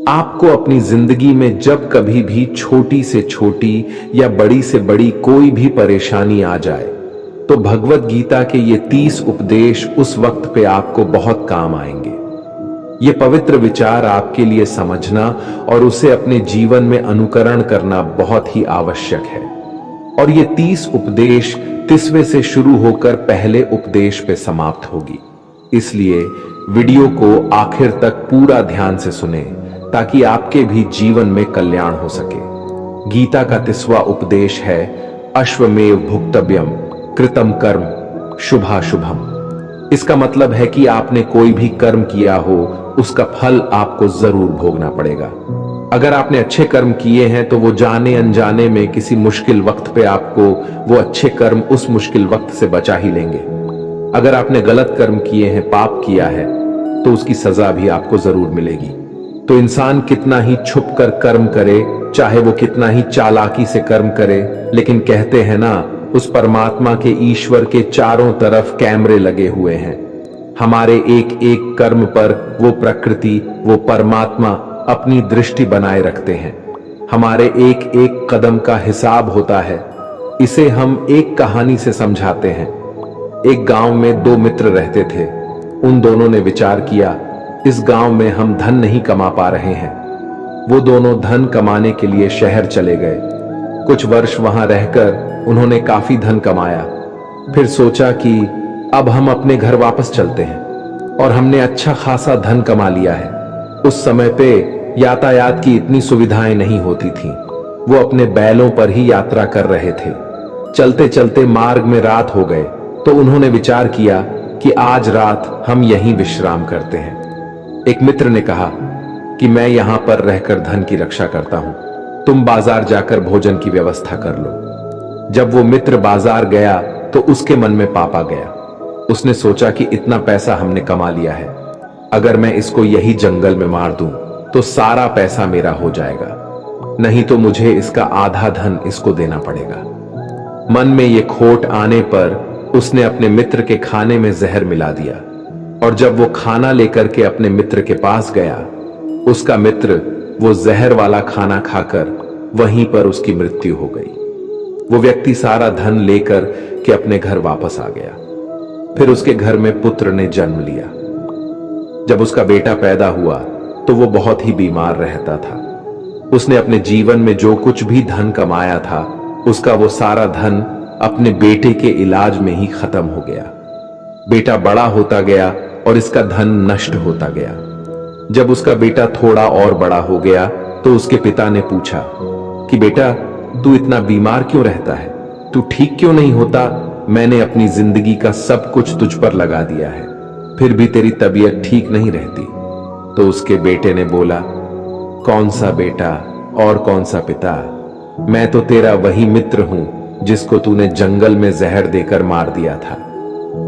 आपको अपनी जिंदगी में जब कभी भी छोटी से छोटी या बड़ी से बड़ी कोई भी परेशानी आ जाए तो भगवत गीता के ये 30 उपदेश उस वक्त पे आपको बहुत काम आएंगे। ये पवित्र विचार आपके लिए समझना और उसे अपने जीवन में अनुकरण करना बहुत ही आवश्यक है। और ये 30 उपदेश 30वें से शुरू होकर पहले उपदेश पे समाप्त होगी, इसलिए वीडियो को आखिर तक पूरा ध्यान से सुने ताकि आपके भी जीवन में कल्याण हो सके। गीता का 30वां उपदेश है अश्वमेव भुक्तव्यम कृतम कर्म शुभाशुभम। इसका मतलब है कि आपने कोई भी कर्म किया हो उसका फल आपको जरूर भोगना पड़ेगा। अगर आपने अच्छे कर्म किए हैं तो वो जाने अनजाने में किसी मुश्किल वक्त पे आपको वो अच्छे कर्म उस मुश्किल वक्त से बचा ही लेंगे। अगर आपने गलत कर्म किए हैं, पाप किया है, तो उसकी सजा भी आपको जरूर मिलेगी। तो इंसान कितना ही छुप कर कर्म करे, चाहे वो कितना ही चालाकी से कर्म करे, लेकिन कहते हैं ना, उस परमात्मा के ईश्वर के चारों तरफ कैमरे लगे हुए हैं। हमारे एक एक कर्म पर वो प्रकृति, वो परमात्मा अपनी दृष्टि बनाए रखते हैं। हमारे एक एक कदम का हिसाब होता है। इसे हम एक कहानी से समझाते हैं। एक गांव में 2 मित्र रहते थे। उन दोनों ने विचार किया, इस गांव में हम धन नहीं कमा पा रहे हैं। वो दोनों धन कमाने के लिए शहर चले गए। कुछ वर्ष वहां रहकर उन्होंने काफी धन कमाया। फिर सोचा कि अब हम अपने घर वापस चलते हैं, और हमने अच्छा खासा धन कमा लिया है। उस समय पे यातायात की इतनी सुविधाएं नहीं होती थीं। वो अपने बैलों पर ही यात्रा कर रहे थे। चलते चलते मार्ग में रात हो गए तो उन्होंने विचार किया कि आज रात हम यहीं विश्राम करते हैं। एक मित्र ने कहा कि मैं यहां पर रहकर धन की रक्षा करता हूं, तुम बाजार जाकर भोजन की व्यवस्था कर लो। जब वो मित्र बाजार गया तो उसके मन में पाप आ गया। उसने सोचा कि इतना पैसा हमने कमा लिया है, अगर मैं इसको यही जंगल में मार दूं तो सारा पैसा मेरा हो जाएगा, नहीं तो मुझे इसका आधा धन इसको देना पड़ेगा। मन में ये खोट आने पर उसने अपने मित्र के खाने में जहर मिला दिया, और जब वो खाना लेकर के अपने मित्र के पास गया, उसका मित्र वो जहर वाला खाना खाकर वहीं पर उसकी मृत्यु हो गई। वो व्यक्ति सारा धन लेकर के अपने घर वापस आ गया। फिर उसके घर में पुत्र ने जन्म लिया। जब उसका बेटा पैदा हुआ तो वो बहुत ही बीमार रहता था। उसने अपने जीवन में जो कुछ भी धन कमाया था उसका वो सारा धन अपने बेटे के इलाज में ही खत्म हो गया। बेटा बड़ा होता गया और इसका धन नष्ट होता गया। जब उसका बेटा थोड़ा और बड़ा हो गया तो उसके पिता ने पूछा कि बेटा, तू इतना बीमार क्यों रहता है? तू ठीक क्यों नहीं होता? मैंने अपनी जिंदगी का सब कुछ तुझ पर लगा दिया है, फिर भी तेरी तबीयत ठीक नहीं रहती। तो उसके बेटे ने बोला, कौन सा बेटा और कौन सा पिता? मैं तो तेरा वही मित्र हूं जिसको तूने जंगल में जहर देकर मार दिया था।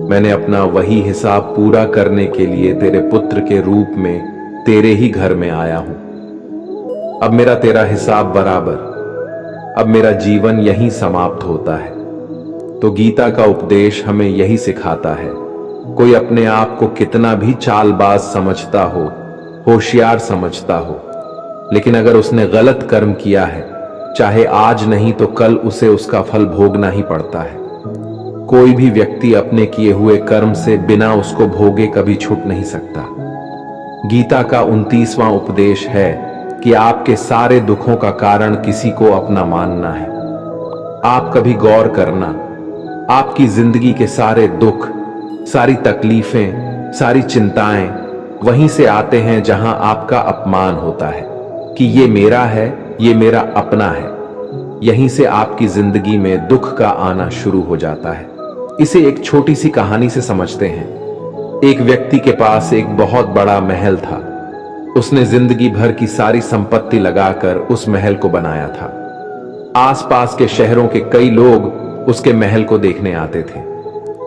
मैंने अपना वही हिसाब पूरा करने के लिए तेरे पुत्र के रूप में तेरे ही घर में आया हूं। अब मेरा तेरा हिसाब बराबर। अब मेरा जीवन यहीं समाप्त होता है। तो गीता का उपदेश हमें यही सिखाता है, कोई अपने आप को कितना भी चालबाज समझता हो, होशियार समझता हो, लेकिन अगर उसने गलत कर्म किया है, चाहे आज नहीं तो कल उसे उसका फल भोगना ही पड़ता है। कोई भी व्यक्ति अपने किए हुए कर्म से बिना उसको भोगे कभी छूट नहीं सकता। गीता का 29वां उपदेश है कि आपके सारे दुखों का कारण किसी को अपना मानना है। आप कभी गौर करना, आपकी जिंदगी के सारे दुख, सारी तकलीफें, सारी चिंताएं वहीं से आते हैं जहां आपका अपमान होता है कि ये मेरा है, ये मेरा अपना है। यहीं से आपकी जिंदगी में दुख का आना शुरू हो जाता है। इसे एक छोटी सी कहानी से समझते हैं। एक व्यक्ति के पास एक बहुत बड़ा महल था। उसने जिंदगी भर की सारी संपत्ति लगाकर उस महल को बनाया था। आसपास के शहरों के कई लोग उसके महल को देखने आते थे।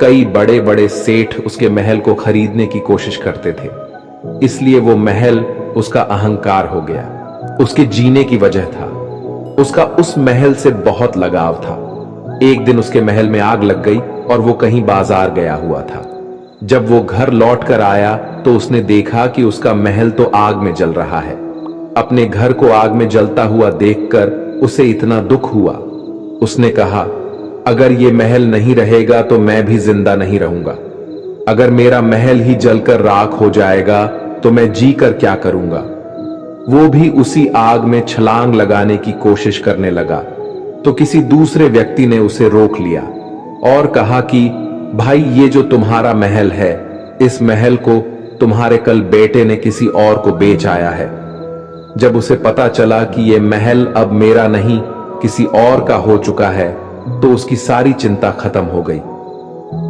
कई बड़े बड़े सेठ उसके महल को खरीदने की कोशिश करते थे। इसलिए वो महल उसका अहंकार हो गया, उसके जीने की वजह था। उसका उस महल से बहुत लगाव था। एक दिन उसके महल में आग लग गई और वो कहीं बाजार गया हुआ था। जब वो घर लौट कर आया तो उसने देखा कि उसका महल तो आग में जल रहा है। अपने घर को आग में जलता हुआ देखकर उसे इतना दुख हुआ। उसने कहा, अगर ये महल नहीं रहेगा तो मैं भी जिंदा नहीं रहूंगा। अगर मेरा महल ही जलकर राख हो जाएगा तो मैं जी कर क्या करूंगा। वो भी उसी आग में छलांग लगाने की कोशिश करने लगा तो किसी दूसरे व्यक्ति ने उसे रोक लिया और कहा कि भाई, ये जो तुम्हारा महल है, इस महल को तुम्हारे कल बेटे ने किसी और को बेच आया है। जब उसे पता चला कि ये महल अब मेरा नहीं किसी और का हो चुका है तो उसकी सारी चिंता खत्म हो गई।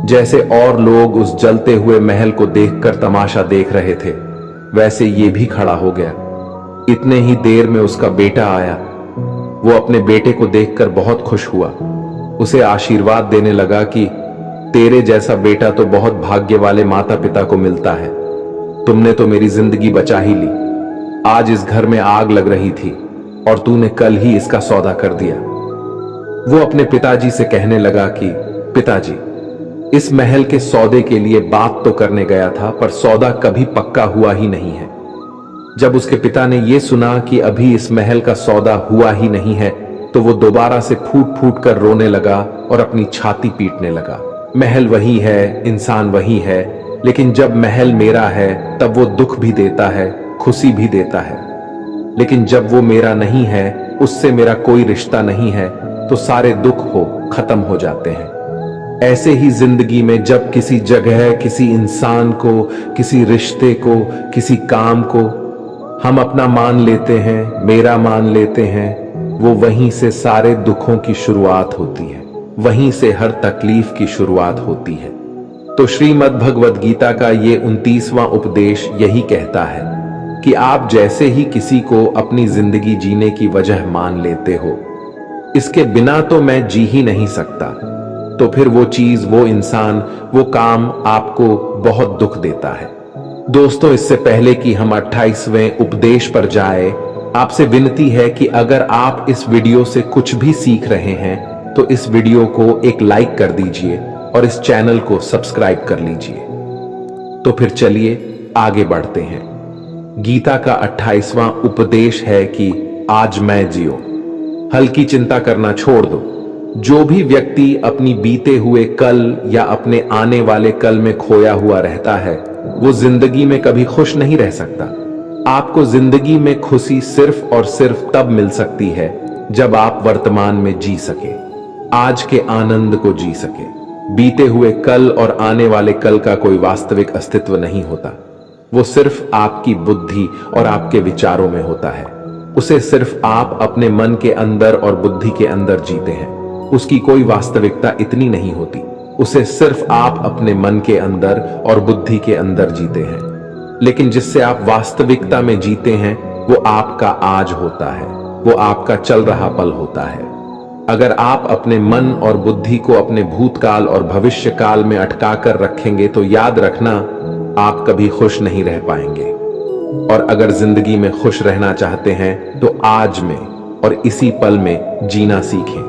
जैसे और लोग उस जलते हुए महल को देखकर तमाशा देख रहे थे, वैसे ये भी खड़ा हो गया। इतने ही देर में उसका बेटा आया। वो अपने बेटे को देखकर बहुत खुश हुआ। उसे आशीर्वाद देने लगा कि तेरे जैसा बेटा तो बहुत भाग्य वाले माता पिता को मिलता है। तुमने तो मेरी जिंदगी बचा ही ली। आज इस घर में आग लग रही थी और तूने कल ही इसका सौदा कर दिया। वो अपने पिताजी से कहने लगा कि पिताजी, इस महल के सौदे के लिए बात तो करने गया था, पर सौदा कभी पक्का हुआ ही नहीं है। जब उसके पिता ने यह सुना कि अभी इस महल का सौदा हुआ ही नहीं है तो वो दोबारा से फूट फूट कर रोने लगा और अपनी छाती पीटने लगा। महल वही है, इंसान वही है, लेकिन जब महल मेरा है तब वो दुख भी देता है, खुशी भी देता है। लेकिन जब वो मेरा नहीं है, उससे मेरा कोई रिश्ता नहीं है, तो सारे दुख खत्म हो जाते हैं। ऐसे ही जिंदगी में जब किसी जगह, किसी इंसान को, किसी रिश्ते को, किसी काम को हम अपना मान लेते हैं, मेरा मान लेते हैं, वो वहीं से सारे दुखों की शुरुआत होती है, वहीं से हर तकलीफ की शुरुआत होती है। तो श्रीमद् भगवद गीता का ये 29वां उपदेश यही कहता है कि आप जैसे ही किसी को अपनी जिंदगी जीने की वजह मान लेते हो, इसके बिना तो मैं जी ही नहीं सकता, तो फिर वो चीज, वो इंसान, वो काम आपको बहुत दुख देता है। दोस्तों, इससे पहले कि हम 28वें उपदेश पर जाए, आपसे विनती है कि अगर आप इस वीडियो से कुछ भी सीख रहे हैं तो इस वीडियो को एक लाइक कर दीजिए और इस चैनल को सब्सक्राइब कर लीजिए। तो फिर चलिए आगे बढ़ते हैं। गीता का 28वां उपदेश है कि आज मैं जियो। हल्की चिंता करना छोड़ दो। जो भी व्यक्ति अपनी बीते हुए कल या अपने आने वाले कल में खोया हुआ रहता है, वो जिंदगी में कभी खुश नहीं रह सकता। आपको जिंदगी में खुशी सिर्फ और सिर्फ तब मिल सकती है जब आप वर्तमान में जी सके, आज के आनंद को जी सके। बीते हुए कल और आने वाले कल का कोई वास्तविक अस्तित्व नहीं होता। वो सिर्फ आपकी बुद्धि और आपके विचारों में होता है। उसे सिर्फ आप अपने मन के अंदर और बुद्धि के अंदर जीते हैं। उसकी कोई वास्तविकता इतनी नहीं होती। उसे सिर्फ आप अपने मन के अंदर और बुद्धि के अंदर जीते हैं। लेकिन जिससे आप वास्तविकता में जीते हैं, वो आपका आज होता है, वो आपका चल रहा पल होता है। अगर आप अपने मन और बुद्धि को अपने भूतकाल और भविष्य काल में अटका कर रखेंगे तो याद रखना, आप कभी खुश नहीं रह पाएंगे। और अगर जिंदगी में खुश रहना चाहते हैं तो आज में और इसी पल में जीना सीखें।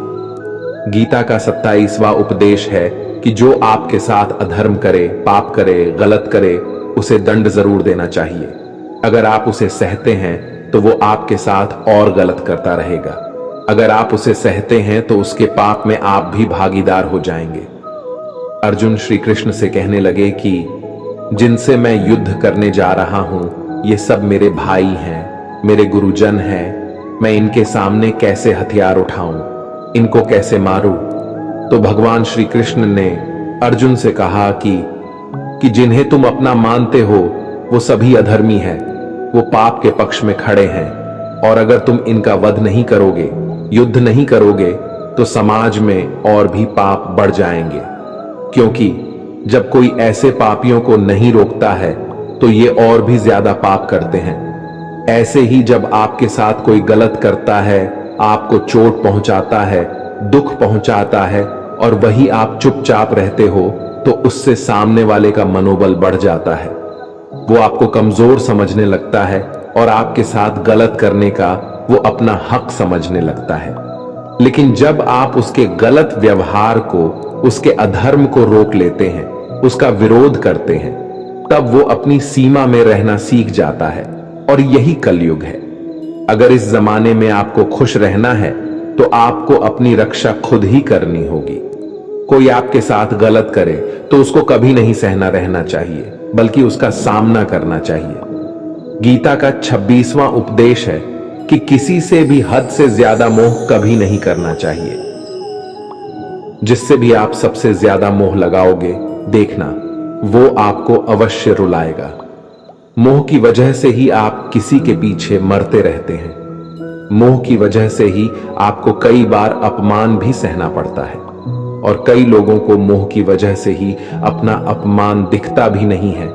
गीता का 27वां उपदेश है कि जो आपके साथ अधर्म करे, पाप करे, गलत करे, उसे दंड जरूर देना चाहिए। अगर आप उसे सहते हैं तो वो आपके साथ और गलत करता रहेगा। अगर आप उसे सहते हैं तो उसके पाप में आप भी भागीदार हो जाएंगे। अर्जुन श्री कृष्ण से कहने लगे कि जिनसे मैं युद्ध करने जा रहा हूं, ये सब मेरे भाई हैं, मेरे गुरुजन हैं। मैं इनके सामने कैसे हथियार उठाऊं, इनको कैसे मारूं? तो भगवान श्री कृष्ण ने अर्जुन से कहा कि जिन्हें तुम अपना मानते हो वो सभी अधर्मी हैं, वो पाप के पक्ष में खड़े हैं। और अगर तुम इनका वध नहीं करोगे, युद्ध नहीं करोगे, तो समाज में और भी पाप बढ़ जाएंगे। क्योंकि जब कोई ऐसे पापियों को नहीं रोकता है तो ये और भी ज्यादा पाप करते हैं। ऐसे ही जब आपके साथ कोई गलत करता है, आपको चोट पहुंचाता है, दुख पहुंचाता है, और वही आप चुपचाप रहते हो, तो उससे सामने वाले का मनोबल बढ़ जाता है। वो आपको कमजोर समझने लगता है और आपके साथ गलत करने का वो अपना हक समझने लगता है। लेकिन जब आप उसके गलत व्यवहार को, उसके अधर्म को रोक लेते हैं, उसका विरोध करते हैं, तब वो अपनी सीमा में रहना सीख जाता है। और यही कलयुग है। अगर इस जमाने में आपको खुश रहना है तो आपको अपनी रक्षा खुद ही करनी होगी। कोई आपके साथ गलत करे तो उसको कभी नहीं सहना रहना चाहिए, बल्कि उसका सामना करना चाहिए। गीता का 26वां उपदेश है कि किसी से भी हद से ज्यादा मोह कभी नहीं करना चाहिए। जिससे भी आप सबसे ज्यादा मोह लगाओगे, देखना वो आपको अवश्य रुलाएगा। मोह की वजह से ही आप किसी के पीछे मरते रहते हैं। मोह की वजह से ही आपको कई बार अपमान भी सहना पड़ता है, और कई लोगों को मोह की वजह से ही अपना अपमान दिखता भी नहीं है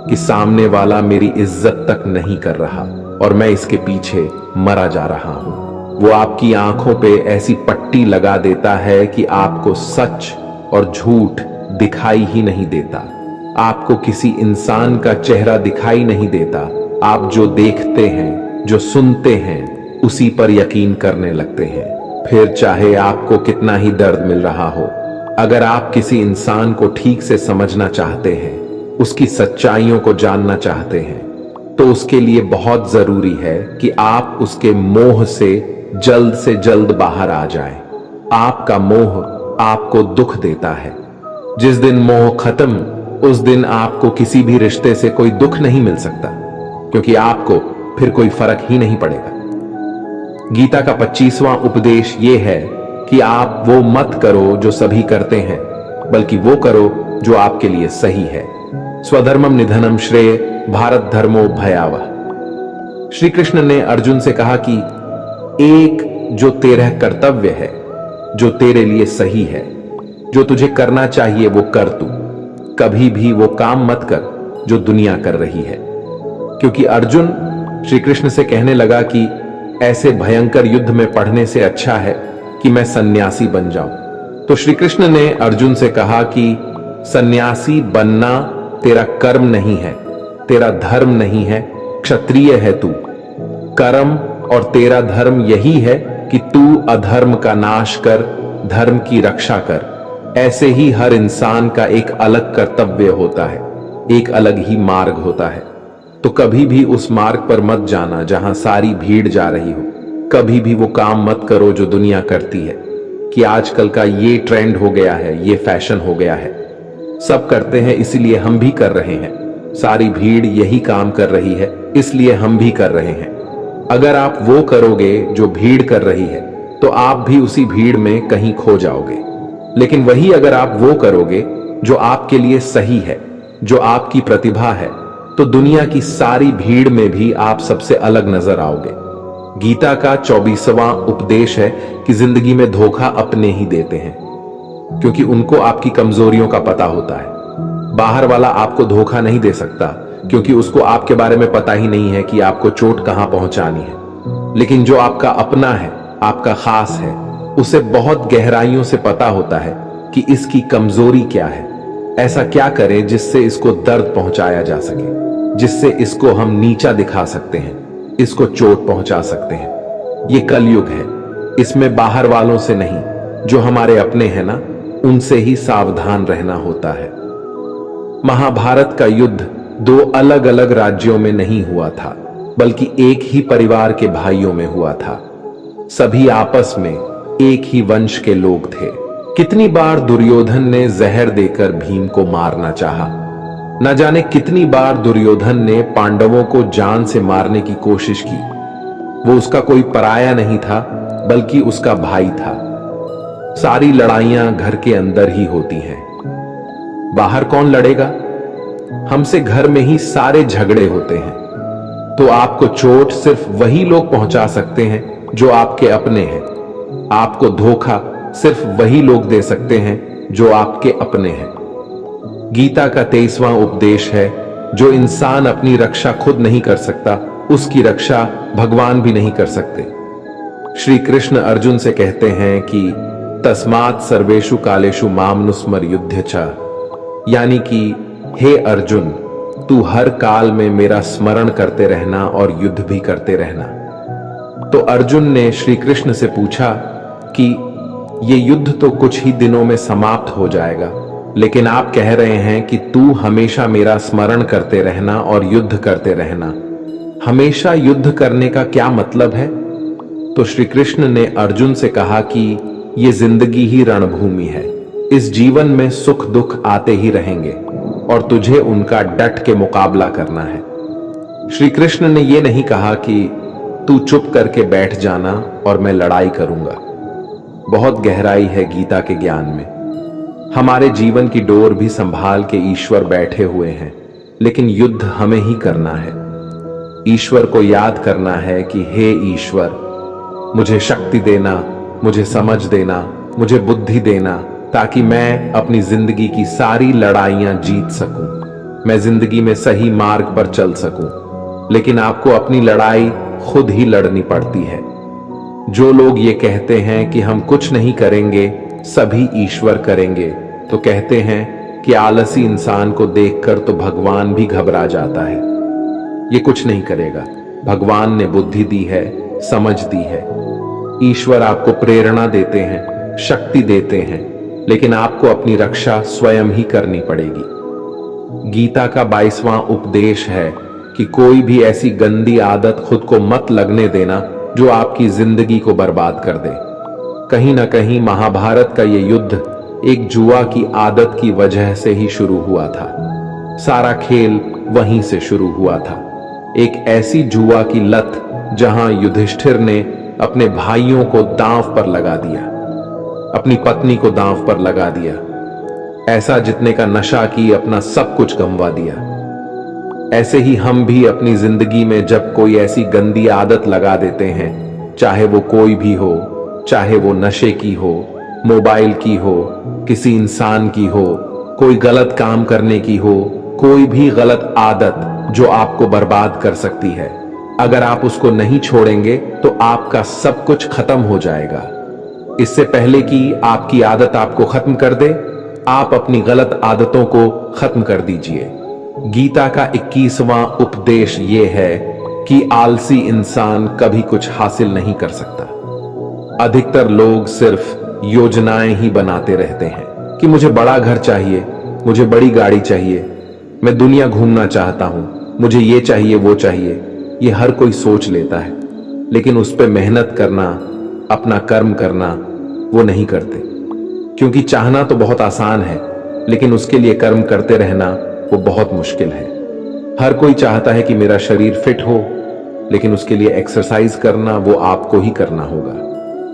कि सामने वाला मेरी इज्जत तक नहीं कर रहा और मैं इसके पीछे मरा जा रहा हूं। वो आपकी आंखों पे ऐसी पट्टी लगा देता है कि आपको सच और झूठ दिखाई ही नहीं देता। आपको किसी इंसान का चेहरा दिखाई नहीं देता। आप जो देखते हैं, जो सुनते हैं, उसी पर यकीन करने लगते हैं। फिर चाहे आपको कितना ही दर्द मिल रहा हो, अगर आप किसी इंसान को ठीक से समझना चाहते हैं, उसकी सच्चाइयों को जानना चाहते हैं, तो उसके लिए बहुत जरूरी है कि आप उसके मोह से जल्द बाहर आ जाएं। आपका मोह आपको दुख देता है। जिस दिन मोह खत्म, उस दिन आपको किसी भी रिश्ते से कोई दुख नहीं मिल सकता, क्योंकि आपको फिर कोई फर्क ही नहीं पड़ेगा। गीता का 25वां उपदेश यह है कि आप वो मत करो जो सभी करते हैं, बल्कि वो करो जो आपके लिए सही है। स्वधर्मम निधनम श्रेय भारत धर्मो भयावह। श्री कृष्ण ने अर्जुन से कहा कि एक जो तेरा कर्तव्य है, जो तेरे लिए सही है, जो तुझे करना चाहिए वो कर तू। कभी भी वो काम मत कर जो दुनिया कर रही है। क्योंकि अर्जुन श्री कृष्ण से कहने लगा कि ऐसे भयंकर युद्ध में पढ़ने से अच्छा है कि मैं सन्यासी बन जाऊं। तो श्री कृष्ण ने अर्जुन से कहा कि सन्यासी बनना तेरा कर्म नहीं है, तेरा धर्म नहीं है, क्षत्रिय है तू। कर्म और तेरा धर्म यही है कि तू अधर्म का नाश कर, धर्म की रक्षा कर। ऐसे ही हर इंसान का एक अलग कर्तव्य होता है, एक अलग ही मार्ग होता है। तो कभी भी उस मार्ग पर मत जाना जहां सारी भीड़ जा रही हो। कभी भी वो काम मत करो जो दुनिया करती है, कि आजकल का ये ट्रेंड हो गया है, ये फैशन हो गया है, सब करते हैं इसलिए हम भी कर रहे हैं। सारी भीड़ यही काम कर रही है इसलिए हम भी कर रहे हैं। अगर आप वो करोगे जो भीड़ कर रही है तो आप भी उसी भीड़ में कहीं खो जाओगे। लेकिन वही अगर आप वो करोगे जो आपके लिए सही है, जो आपकी प्रतिभा है, तो दुनिया की सारी भीड़ में भी आप सबसे अलग नजर आओगे। गीता का 24वां उपदेश है कि जिंदगी में धोखा अपने ही देते हैं, क्योंकि उनको आपकी कमजोरियों का पता होता है। बाहर वाला आपको धोखा नहीं दे सकता, क्योंकि उसको आपके बारे में पता ही नहीं है कि आपको चोट कहां पहुंचानी है। लेकिन जो आपका अपना है, आपका खास है, उसे बहुत गहराइयों से पता होता है कि इसकी कमजोरी क्या है। ऐसा क्या करें जिससे इसको दर्द पहुंचाया जा सके, जिससे इसको हम नीचा दिखा सकते हैं, इसको चोट पहुंचा सकते हैं। ये कलयुग है, इसमें बाहर वालों से नहीं, जो हमारे अपने हैं ना, उनसे ही सावधान रहना होता है। महाभारत का युद्ध दो अलग अलग राज्यों में नहीं हुआ था, बल्कि एक ही परिवार के भाइयों में हुआ था। सभी आपस में एक ही वंश के लोग थे। कितनी बार दुर्योधन ने जहर देकर भीम को मारना चाहा। न जाने कितनी बार दुर्योधन ने पांडवों को जान से मारने की कोशिश की। वो उसका कोई पराया नहीं था, बल्कि उसका भाई था। सारी लड़ाइयां घर के अंदर ही होती हैं। बाहर कौन लड़ेगा? हमसे घर में ही सारे झगड़े होते हैं। तो आपको चोट सिर्फ वही लोग पहुंचा सकते हैं जो आपके अपने हैं। आपको धोखा सिर्फ वही लोग दे सकते हैं जो आपके अपने हैं। गीता का 23वां उपदेश है, जो इंसान अपनी रक्षा खुद नहीं कर सकता, उसकी रक्षा भगवान भी नहीं कर सकते। श्री कृष्ण अर्जुन से कहते हैं कि तस्मात् सर्वेषु कालेषु माम नुस्मर युध्य च, यानी कि हे अर्जुन, तू हर काल में मेरा स्मरण करते रहना और युद्ध भी करते रहना। तो अर्जुन ने श्री कृष्ण से पूछा कि ये युद्ध तो कुछ ही दिनों में समाप्त हो जाएगा, लेकिन आप कह रहे हैं कि तू हमेशा मेरा स्मरण करते रहना और युद्ध करते रहना। हमेशा युद्ध करने का क्या मतलब है? तो श्री कृष्ण ने अर्जुन से कहा कि ये जिंदगी ही रणभूमि है। इस जीवन में सुख दुख आते ही रहेंगे और तुझे उनका डट के मुकाबला करना है। श्री कृष्ण ने यह नहीं कहा कि तू चुप करके बैठ जाना और मैं लड़ाई करूंगा। बहुत गहराई है गीता के ज्ञान में। हमारे जीवन की डोर भी संभाल के ईश्वर बैठे हुए हैं, लेकिन युद्ध हमें ही करना है। ईश्वर को याद करना है कि हे ईश्वर, मुझे शक्ति देना, मुझे समझ देना, मुझे बुद्धि देना, ताकि मैं अपनी जिंदगी की सारी लड़ाइयां जीत सकूं, मैं जिंदगी में सही मार्ग पर चल सकूं। लेकिन आपको अपनी लड़ाई खुद ही लड़नी पड़ती है। जो लोग ये कहते हैं कि हम कुछ नहीं करेंगे, सभी ईश्वर करेंगे, तो कहते हैं कि आलसी इंसान को देखकर तो भगवान भी घबरा जाता है। ये कुछ नहीं करेगा। भगवान ने बुद्धि दी है, समझ दी है। ईश्वर आपको प्रेरणा देते हैं, शक्ति देते हैं, लेकिन आपको अपनी रक्षा स्वयं ही करनी पड़ेगी। गीता का 22वां उपदेश है कि कोई भी ऐसी गंदी आदत खुद को मत लगने देना जो आपकी जिंदगी को बर्बाद कर दे। कहीं ना कहीं महाभारत का ये युद्ध एक जुआ की आदत की वजह से ही शुरू हुआ था। सारा खेल वहीं से शुरू हुआ था। एक ऐसी जुआ की लत जहां युधिष्ठिर ने अपने भाइयों को दांव पर लगा दिया, अपनी पत्नी को दांव पर लगा दिया, ऐसा जितने का नशा की अपना सब कुछ गंवा दिया। ऐसे ही हम भी अपनी जिंदगी में जब कोई ऐसी गंदी आदत लगा देते हैं, चाहे वो कोई भी हो, चाहे वो नशे की हो, मोबाइल की हो, किसी इंसान की हो, कोई गलत काम करने की हो, कोई भी गलत आदत जो आपको बर्बाद कर सकती है, अगर आप उसको नहीं छोड़ेंगे तो आपका सब कुछ खत्म हो जाएगा। इससे पहले कि आपकी आदत आपको खत्म कर दे, आप अपनी गलत आदतों को खत्म कर दीजिए। गीता का 21वां उपदेश यह है कि आलसी इंसान कभी कुछ हासिल नहीं कर सकता। अधिकतर लोग सिर्फ योजनाएं ही बनाते रहते हैं कि मुझे बड़ा घर चाहिए, मुझे बड़ी गाड़ी चाहिए, मैं दुनिया घूमना चाहता हूं, मुझे ये चाहिए वो चाहिए। ये हर कोई सोच लेता है, लेकिन उस पर मेहनत करना, अपना कर्म करना वो नहीं करते। क्योंकि चाहना तो बहुत आसान है, लेकिन उसके लिए कर्म करते रहना वो बहुत मुश्किल है। हर कोई चाहता है कि मेरा शरीर फिट हो, लेकिन उसके लिए एक्सरसाइज करना वो आपको ही करना होगा।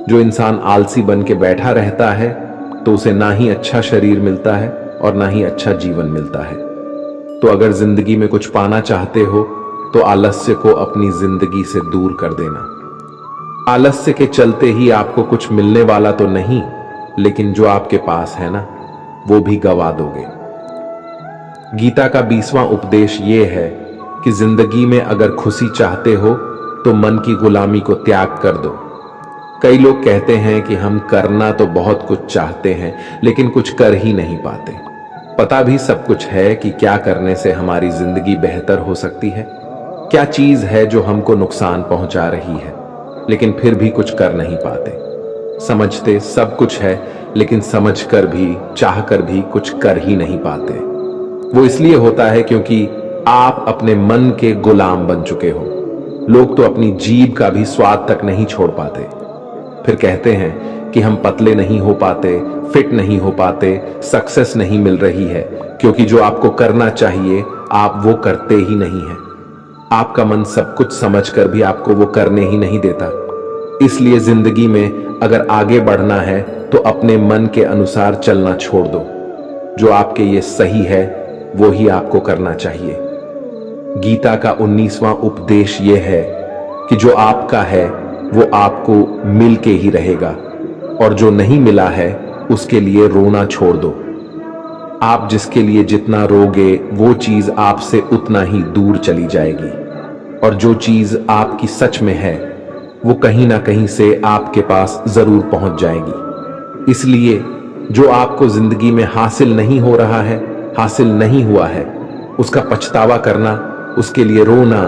जो इंसान आलसी बन के बैठा रहता है तो उसे ना ही अच्छा शरीर मिलता है और ना ही अच्छा जीवन मिलता है। तो अगर जिंदगी में कुछ पाना चाहते हो तो आलस्य को अपनी जिंदगी से दूर कर देना। आलस्य के चलते ही आपको कुछ मिलने वाला तो नहीं, लेकिन जो आपके पास है ना, वो भी गवा दोगे। गीता का 20वां उपदेश ये है कि जिंदगी में अगर खुशी चाहते हो तो मन की गुलामी को त्याग कर दो। कई लोग कहते हैं कि हम करना तो बहुत कुछ चाहते हैं, लेकिन कुछ कर ही नहीं पाते। पता भी सब कुछ है कि क्या करने से हमारी जिंदगी बेहतर हो सकती है, क्या चीज है जो हमको नुकसान पहुंचा रही है, लेकिन फिर भी कुछ कर नहीं पाते। समझते सब कुछ है, लेकिन समझकर भी, चाहकर भी कुछ कर ही नहीं पाते। वो इसलिए होता है क्योंकि आप अपने मन के गुलाम बन चुके हो। लोग तो अपनी जीभ का भी स्वाद तक नहीं छोड़ पाते। फिर कहते हैं कि हम पतले नहीं हो पाते, फिट नहीं हो पाते, सक्सेस नहीं मिल रही है, क्योंकि जो आपको करना चाहिए आप वो करते ही नहीं हैं। आपका मन सब कुछ समझकर भी आपको वो करने ही नहीं देता। इसलिए जिंदगी में अगर आगे बढ़ना है तो अपने मन के अनुसार चलना छोड़ दो। जो आपके ये सही है वो ही आपको करना चाहिए। गीता का 19वां उपदेश ये है कि जो आपका है वो आपको मिल के ही रहेगा, और जो नहीं मिला है उसके लिए रोना छोड़ दो। आप जिसके लिए जितना रोगे वो चीज आपसे उतना ही दूर चली जाएगी, और जो चीज आपकी सच में है वो कहीं ना कहीं से आपके पास जरूर पहुंच जाएगी। इसलिए जो आपको जिंदगी में हासिल नहीं हो रहा है, हासिल नहीं हुआ है, उसका पछतावा करना, उसके लिए रोना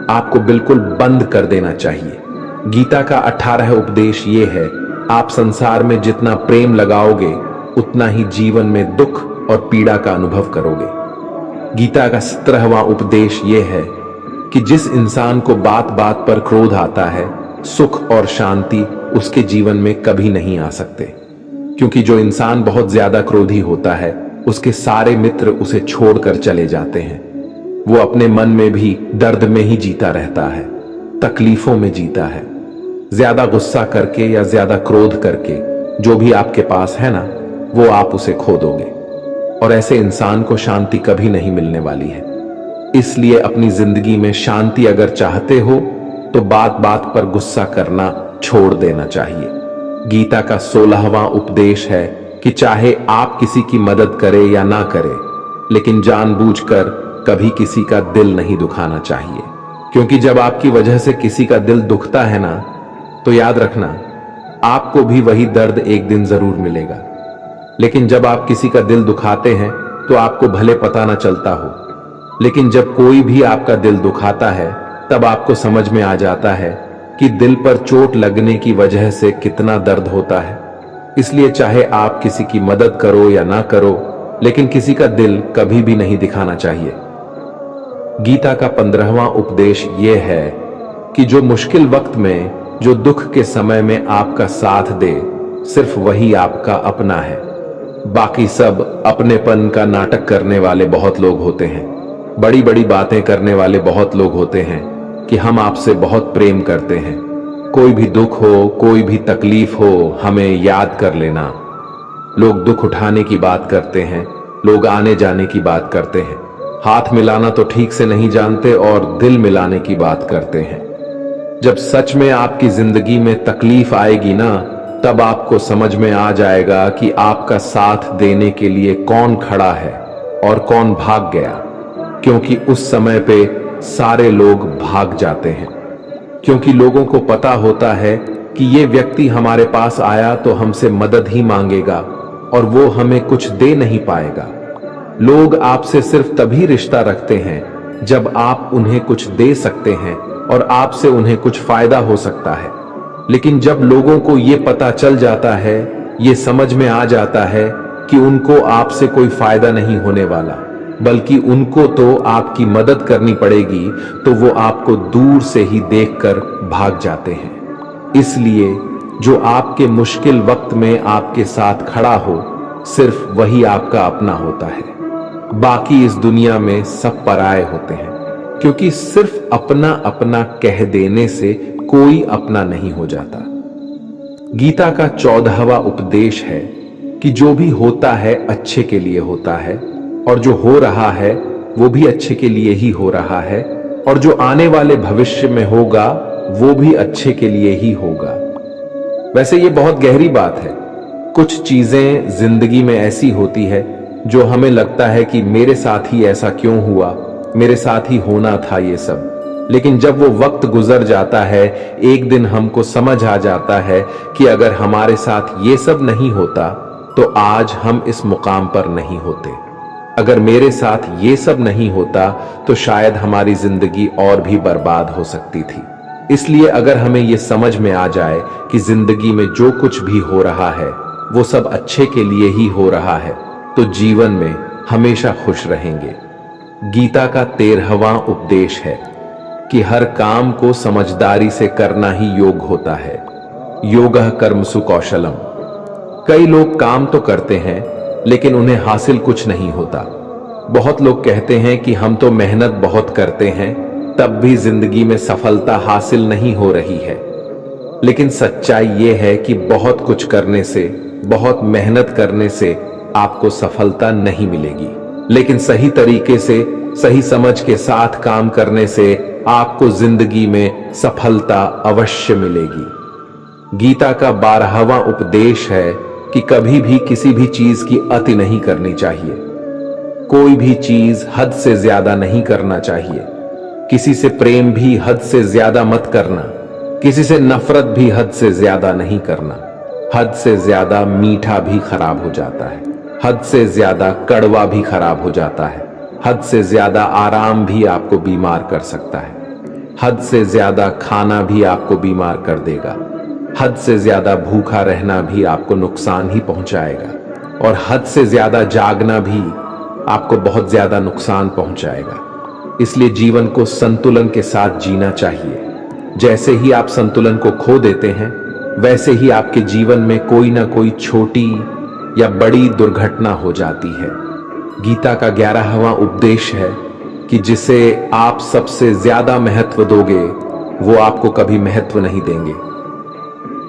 आपको बिल्कुल बंद कर देना चाहिए। गीता का 18 उपदेश ये है, आप संसार में जितना प्रेम लगाओगे उतना ही जीवन में दुख और पीड़ा का अनुभव करोगे। गीता का 17वां उपदेश यह है कि जिस इंसान को बात बात पर क्रोध आता है, सुख और शांति उसके जीवन में कभी नहीं आ सकते, क्योंकि जो इंसान बहुत ज्यादा क्रोधी होता है उसके सारे मित्र उसे छोड़कर चले जाते हैं। वो अपने मन में भी दर्द में ही जीता रहता है, तकलीफों में जीता है। ज्यादा गुस्सा करके या ज्यादा क्रोध करके जो भी आपके पास है ना, वो आप उसे खो दोगे, और ऐसे इंसान को शांति कभी नहीं मिलने वाली है। इसलिए अपनी जिंदगी में शांति अगर चाहते हो तो बात बात पर गुस्सा करना छोड़ देना चाहिए। गीता का 16वां उपदेश है कि चाहे आप किसी की मदद करें या ना करें, लेकिन जानबूझकर कभी किसी का दिल नहीं दुखाना चाहिए, क्योंकि जब आपकी वजह से किसी का दिल दुखता है ना, तो याद रखना आपको भी वही दर्द एक दिन जरूर मिलेगा। लेकिन जब आप किसी का दिल दुखाते हैं तो आपको भले पता ना चलता हो, लेकिन जब कोई भी आपका दिल दुखाता है तब आपको समझ में आ जाता है कि दिल पर चोट लगने की वजह से कितना दर्द होता है। इसलिए चाहे आप किसी की मदद करो या ना करो, लेकिन किसी का दिल कभी भी नहीं दिखाना चाहिए। गीता का 15वां उपदेश यह है कि जो मुश्किल वक्त में, जो दुख के समय में आपका साथ दे, सिर्फ वही आपका अपना है। बाकी सब अपनेपन का नाटक करने वाले बहुत लोग होते हैं, बड़ी बड़ी बातें करने वाले बहुत लोग होते हैं कि हम आपसे बहुत प्रेम करते हैं। कोई भी दुख हो, कोई भी तकलीफ हो, हमें याद कर लेना। लोग दुख उठाने की बात करते हैं, लोग आने जाने की बात करते हैं, हाथ मिलाना तो ठीक से नहीं जानते और दिल मिलाने की बात करते हैं। जब सच में आपकी जिंदगी में तकलीफ आएगी ना, तब आपको समझ में आ जाएगा कि आपका साथ देने के लिए कौन खड़ा है और कौन भाग गया, क्योंकि उस समय पे सारे लोग भाग जाते हैं, क्योंकि लोगों को पता होता है कि ये व्यक्ति हमारे पास आया तो हमसे मदद ही मांगेगा और वो हमें कुछ दे नहीं पाएगा। लोग आपसे सिर्फ तभी रिश्ता रखते हैं जब आप उन्हें कुछ दे सकते हैं और आपसे उन्हें कुछ फायदा हो सकता है। लेकिन जब लोगों को ये पता चल जाता है, ये समझ में आ जाता है कि उनको आपसे कोई फायदा नहीं होने वाला, बल्कि उनको तो आपकी मदद करनी पड़ेगी, तो वो आपको दूर से ही देखकर भाग जाते हैं। इसलिए जो आपके मुश्किल वक्त में आपके साथ खड़ा हो, सिर्फ वही आपका अपना होता है। बाकी इस दुनिया में सब पराये होते हैं, क्योंकि सिर्फ अपना अपना कह देने से कोई अपना नहीं हो जाता। गीता का 14वां उपदेश है कि जो भी होता है अच्छे के लिए होता है, और जो हो रहा है वो भी अच्छे के लिए ही हो रहा है, और जो आने वाले भविष्य में होगा वो भी अच्छे के लिए ही होगा। वैसे ये बहुत गहरी बात है। कुछ चीजें जिंदगी में ऐसी होती है जो हमें लगता है कि मेरे साथ ही ऐसा क्यों हुआ, मेरे साथ ही होना था ये सब। लेकिन जब वो वक्त गुजर जाता है, एक दिन हमको समझ आ जाता है कि अगर हमारे साथ ये सब नहीं होता तो आज हम इस मुकाम पर नहीं होते। अगर मेरे साथ ये सब नहीं होता तो शायद हमारी जिंदगी और भी बर्बाद हो सकती थी। इसलिए अगर हमें ये समझ में आ जाए कि जिंदगी में जो कुछ भी हो रहा है वो सब अच्छे के लिए ही हो रहा है, तो जीवन में हमेशा खुश रहेंगे। गीता का 13वां उपदेश है कि हर काम को समझदारी से करना ही योग होता है। योगः कर्मसु कौशलम। कई लोग काम तो करते हैं लेकिन उन्हें हासिल कुछ नहीं होता। बहुत लोग कहते हैं कि हम तो मेहनत बहुत करते हैं, तब भी जिंदगी में सफलता हासिल नहीं हो रही है। लेकिन सच्चाई ये है कि बहुत कुछ करने से, बहुत मेहनत करने से आपको सफलता नहीं मिलेगी, लेकिन सही तरीके से, सही समझ के साथ काम करने से आपको जिंदगी में सफलता अवश्य मिलेगी। गीता का 12वां उपदेश है कि कभी भी किसी भी चीज की अति नहीं करनी चाहिए। कोई भी चीज हद से ज्यादा नहीं करना चाहिए। किसी से प्रेम भी हद से ज्यादा मत करना, किसी से नफरत भी हद से ज्यादा नहीं करना। हद से ज्यादा मीठा भी खराब हो जाता है, हद से ज्यादा कड़वा भी खराब हो जाता है, हद से ज्यादा आराम भी आपको बीमार कर सकता है, हद से ज्यादा खाना भी आपको बीमार कर देगा, हद से ज्यादा भूखा रहना भी आपको नुकसान ही पहुंचाएगा। और हद से ज्यादा जागना भी आपको बहुत ज्यादा नुकसान पहुंचाएगा। इसलिए जीवन को संतुलन के साथ जीना चाहिए। जैसे ही आप संतुलन को खो देते हैं, वैसे ही आपके जीवन में कोई ना कोई छोटी या बड़ी दुर्घटना हो जाती है। गीता का 11वां उपदेश है कि जिसे आप सबसे ज्यादा महत्व दोगे, वो आपको कभी महत्व नहीं देंगे।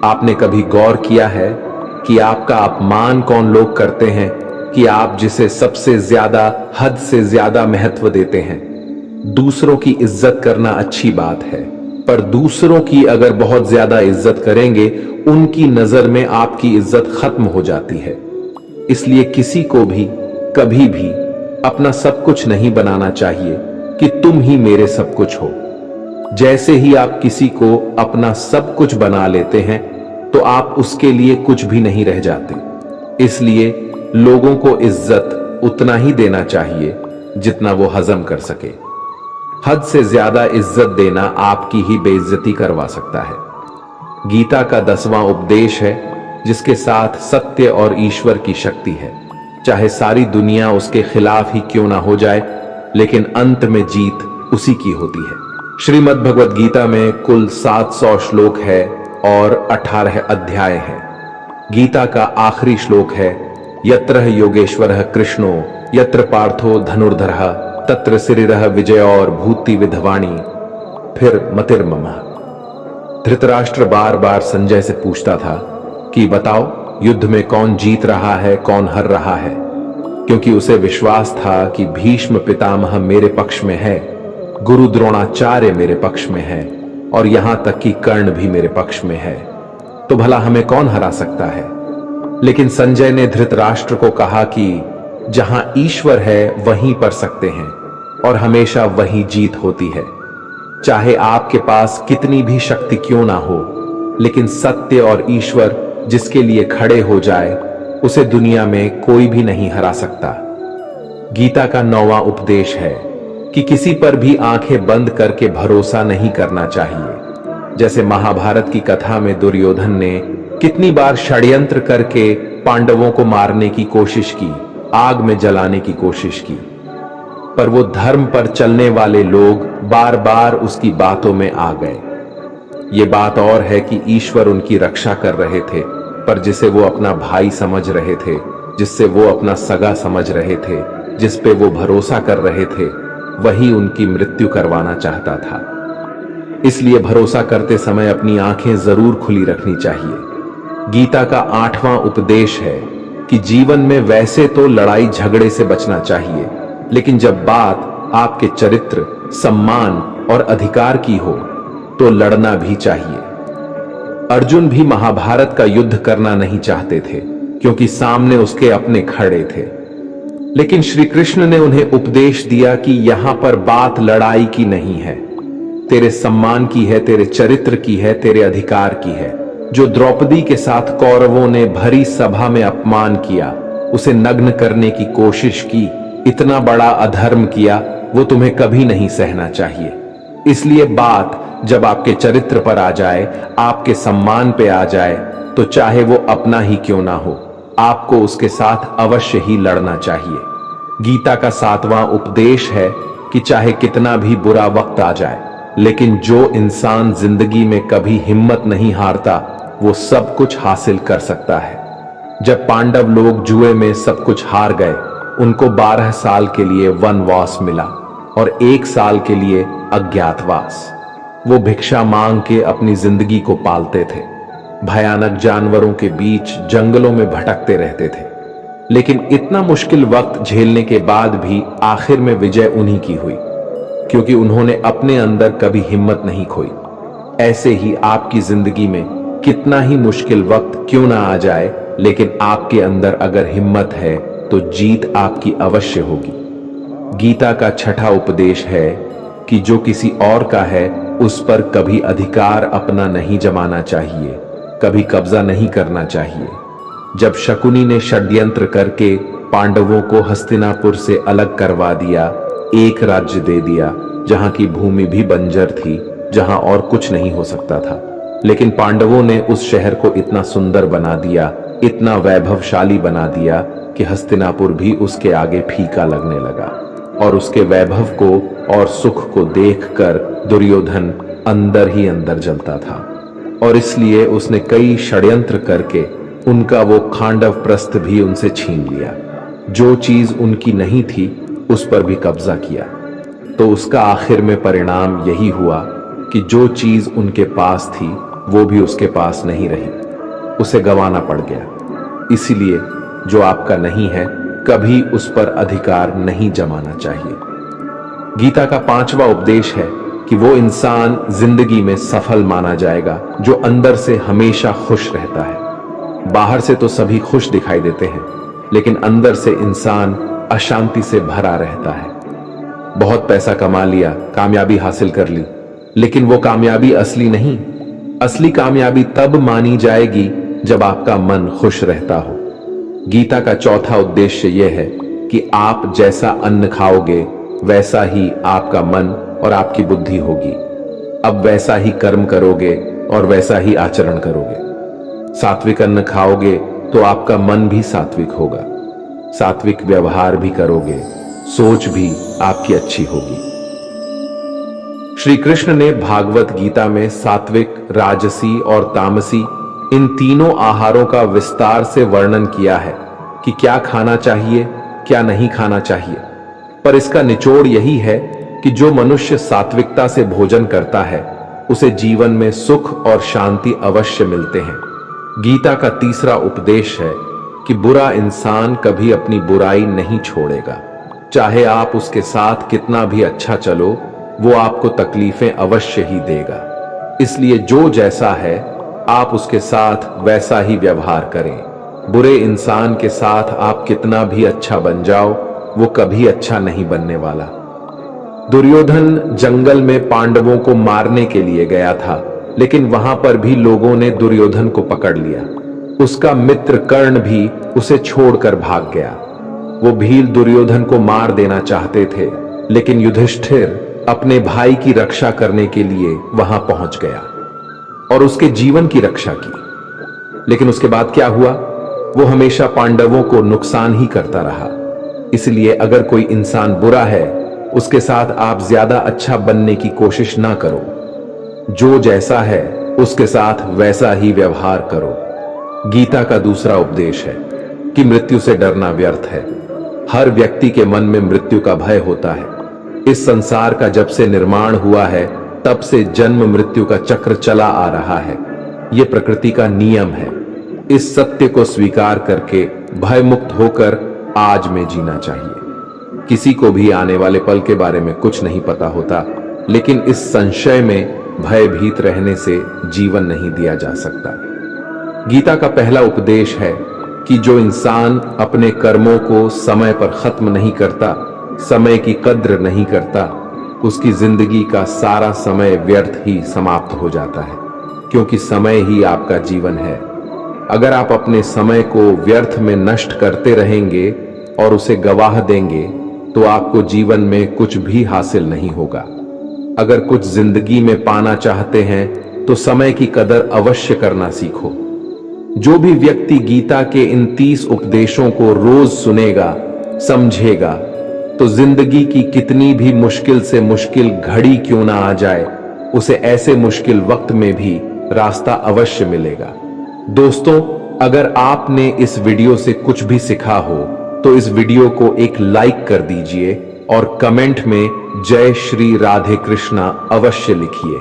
आपने कभी गौर किया है कि आपका अपमान कौन लोग करते हैं कि आप जिसे सबसे ज्यादा, हद से ज्यादा महत्व देते हैं। दूसरों की इज्जत करना अच्छी बात है, पर दूसरों की अगर बहुत ज्यादा इज्जत करेंगे, उनकी नजर में आपकी इज्जत खत्म हो जाती है। इसलिए किसी को भी कभी भी अपना सब कुछ नहीं बनाना चाहिए कि तुम ही मेरे सब कुछ हो। जैसे ही आप किसी को अपना सब कुछ बना लेते हैं, तो आप उसके लिए कुछ भी नहीं रह जाते। इसलिए लोगों को इज्जत उतना ही देना चाहिए जितना वो हजम कर सके। हद से ज्यादा इज्जत देना आपकी ही बेइज्जती करवा सकता है। गीता का 10वां उपदेश है जिसके साथ सत्य और ईश्वर की शक्ति है। चाहे सारी दुनिया उसके खिलाफ ही क्यों ना हो जाए, लेकिन अंत में जीत उसी की होती है। श्रीमद् भगवद गीता में कुल 700 श्लोक है और 18 अध्याय हैं। गीता का आखिरी श्लोक है, यत्र योगेश्वरः कृष्णो यत्र पार्थो धनुर्धरः तत्र शरीरः विजय और भूति विधवाणी फिर मतिर्मम। धृतराष्ट्र बार बार संजय से पूछता था कि बताओ, युद्ध में कौन जीत रहा है, कौन हार रहा है, क्योंकि उसे विश्वास था कि भीष्म पितामह मेरे पक्ष में है, गुरु द्रोणाचार्य मेरे पक्ष में है और यहां तक कि कर्ण भी मेरे पक्ष में है, तो भला हमें कौन हरा सकता है। लेकिन संजय ने धृतराष्ट्र को कहा कि जहां ईश्वर है वहीं पर सकते हैं और हमेशा वही जीत होती है। चाहे आपके पास कितनी भी शक्ति क्यों ना हो, लेकिन सत्य और ईश्वर जिसके लिए खड़े हो जाए, उसे दुनिया में कोई भी नहीं हरा सकता। गीता का 9वां उपदेश है कि किसी पर भी आंखें बंद करके भरोसा नहीं करना चाहिए। जैसे महाभारत की कथा में दुर्योधन ने कितनी बार षड्यंत्र करके पांडवों को मारने की कोशिश की, आग में जलाने की कोशिश की, पर वो धर्म पर चलने वाले लोग बार बार उसकी बातों में आ गए। ये बात और है कि ईश्वर उनकी रक्षा कर रहे थे, पर जिसे वो अपना भाई समझ रहे थे, जिससे वो अपना सगा समझ रहे थे, जिस पे वो भरोसा कर रहे थे, वही उनकी मृत्यु करवाना चाहता था। इसलिए भरोसा करते समय अपनी आंखें जरूर खुली रखनी चाहिए। गीता का 8वां उपदेश है कि जीवन में वैसे तो लड़ाई झगड़े से बचना चाहिए, लेकिन जब बात आपके चरित्र, सम्मान और अधिकार की हो, तो लड़ना भी चाहिए। अर्जुन भी महाभारत का युद्ध करना नहीं चाहते थे, क्योंकि सामने उसके अपने खड़े थे। लेकिन श्री कृष्ण ने उन्हें उपदेश दिया कि यहां पर बात लड़ाई की नहीं है, तेरे सम्मान की है, तेरे चरित्र की है, तेरे अधिकार की है। जो द्रौपदी के साथ कौरवों ने भरी सभा में अपमान किया, उसे नग्न करने की कोशिश की, इतना बड़ा अधर्म किया, वो तुम्हें कभी नहीं सहना चाहिए। इसलिए बात जब आपके चरित्र पर आ जाए, आपके सम्मान पे आ जाए, तो चाहे वो अपना ही क्यों ना हो, आपको उसके साथ अवश्य ही लड़ना चाहिए। गीता का 7वां उपदेश है कि चाहे कितना भी बुरा वक्त आ जाए, लेकिन जो इंसान जिंदगी में कभी हिम्मत नहीं हारता, वो सब कुछ हासिल कर सकता है। जब पांडव लोग जुए में सब कुछ हार गए, उनको 12 साल के लिए वनवास मिला और 1 साल के लिए अज्ञातवास। वो भिक्षा मांग के अपनी जिंदगी को पालते थे, भयानक जानवरों के बीच जंगलों में भटकते रहते थे। लेकिन इतना मुश्किल वक्त झेलने के बाद भी आखिर में विजय उन्हीं की हुई, क्योंकि उन्होंने अपने अंदर कभी हिम्मत नहीं खोई। ऐसे ही आपकी जिंदगी में कितना ही मुश्किल वक्त क्यों ना आ जाए, लेकिन आपके अंदर अगर हिम्मत है तो जीत आपकी अवश्य होगी। गीता का 6ठा उपदेश है कि जो किसी और का है, उस पर कभी अधिकार अपना नहीं जमाना चाहिए, कभी कब्जा नहीं करना चाहिए। जब शकुनी ने षड्यंत्र करके पांडवों को हस्तिनापुर से अलग करवा दिया, एक राज्य दे दिया जहां की भूमि भी बंजर थी, जहां और कुछ नहीं हो सकता था, लेकिन पांडवों ने उस शहर को इतना सुंदर बना दिया, इतना वैभवशाली बना दिया कि हस्तिनापुर भी उसके आगे फीका लगने लगा। और उसके वैभव को और सुख को देखकर दुर्योधन अंदर ही अंदर जलता था, और इसलिए उसने कई षड्यंत्र करके उनका वो खांडव प्रस्थ भी उनसे छीन लिया। जो चीज उनकी नहीं थी उस पर भी कब्जा किया। तो उसका आखिर में परिणाम यही हुआ कि जो चीज उनके पास थी वो भी उसके पास नहीं रही, उसे गंवाना पड़ गया। इसीलिए जो आपका नहीं है कभी उस पर अधिकार नहीं जमाना चाहिए। गीता का 5वां उपदेश है कि वो इंसान जिंदगी में सफल माना जाएगा जो अंदर से हमेशा खुश रहता है। बाहर से तो सभी खुश दिखाई देते हैं, लेकिन अंदर से इंसान अशांति से भरा रहता है। बहुत पैसा कमा लिया, कामयाबी हासिल कर ली, लेकिन वो कामयाबी असली नहीं। असली कामयाबी तब मानी जाएगी जब आपका मन खुश रहता हो। गीता का 4था उद्देश्य यह है कि आप जैसा अन्न खाओगे वैसा ही आपका मन और आपकी बुद्धि होगी। अब वैसा ही कर्म करोगे और वैसा ही आचरण करोगे। सात्विक अन्न खाओगे तो आपका मन भी सात्विक होगा, सात्विक व्यवहार भी करोगे, सोच भी आपकी अच्छी होगी। श्री कृष्ण ने भागवत गीता में सात्विक, राजसी और तामसी इन तीनों आहारों का विस्तार से वर्णन किया है कि क्या खाना चाहिए, क्या नहीं खाना चाहिए। पर इसका निचोड़ यही है कि जो मनुष्य सात्विकता से भोजन करता है उसे जीवन में सुख और शांति अवश्य मिलते हैं। गीता का 3रा उपदेश है कि बुरा इंसान कभी अपनी बुराई नहीं छोड़ेगा। चाहे आप उसके साथ कितना भी अच्छा चलो, वो आपको तकलीफें अवश्य ही देगा। इसलिए जो जैसा है आप उसके साथ वैसा ही व्यवहार करें। बुरे इंसान के साथ आप कितना भी अच्छा बन जाओ, वो कभी अच्छा नहीं बनने वाला। दुर्योधन जंगल में पांडवों को मारने के लिए गया था, लेकिन वहां पर भी लोगों ने दुर्योधन को पकड़ लिया। उसका मित्र कर्ण भी उसे छोड़कर भाग गया। वो भील दुर्योधन को मार देना चाहते थे, लेकिन युधिष्ठिर अपने भाई की रक्षा करने के लिए वहां पहुंच गया और उसके जीवन की रक्षा की। लेकिन उसके बाद क्या हुआ? वो हमेशा पांडवों को नुकसान ही करता रहा। इसलिए अगर कोई इंसान बुरा है उसके साथ आप ज्यादा अच्छा बनने की कोशिश ना करो। जो जैसा है उसके साथ वैसा ही व्यवहार करो। गीता का 2रा उपदेश है कि मृत्यु से डरना व्यर्थ है। हर व्यक्ति के मन में मृत्यु का भय होता है। इस संसार का जब से निर्माण हुआ है तब से जन्म मृत्यु का चक्र चला आ रहा है। यह प्रकृति का नियम है। इस सत्य को स्वीकार करके भय मुक्त होकर आज में जीना चाहिए। किसी को भी आने वाले पल के बारे में कुछ नहीं पता होता, लेकिन इस संशय में भयभीत रहने से जीवन नहीं दिया जा सकता। गीता का पहला उपदेश है कि जो इंसान अपने कर्मों को समय पर खत्म नहीं करता, समय की कद्र नहीं करता, उसकी जिंदगी का सारा समय व्यर्थ ही समाप्त हो जाता है, क्योंकि समय ही आपका जीवन है। अगर आप अपने समय को व्यर्थ में नष्ट करते रहेंगे और उसे गवाह देंगे तो आपको जीवन में कुछ भी हासिल नहीं होगा। अगर कुछ जिंदगी में पाना चाहते हैं तो समय की कदर अवश्य करना सीखो। जो भी व्यक्ति गीता के इन 30 उपदेशों को रोज सुनेगा, समझेगा, तो जिंदगी की कितनी भी मुश्किल से मुश्किल घड़ी क्यों ना आ जाए, उसे ऐसे मुश्किल वक्त में भी रास्ता अवश्य मिलेगा। दोस्तों, अगर आपने इस वीडियो से कुछ भी सीखा हो तो इस वीडियो को एक लाइक कर दीजिए और कमेंट में जय श्री राधे कृष्णा अवश्य लिखिए।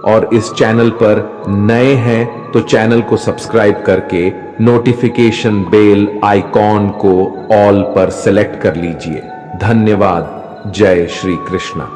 और इस चैनल पर नए हैं तो चैनल को सब्सक्राइब करके नोटिफिकेशन बेल आइकॉन को ऑल पर सेलेक्ट कर लीजिए। धन्यवाद। जय श्री कृष्णा।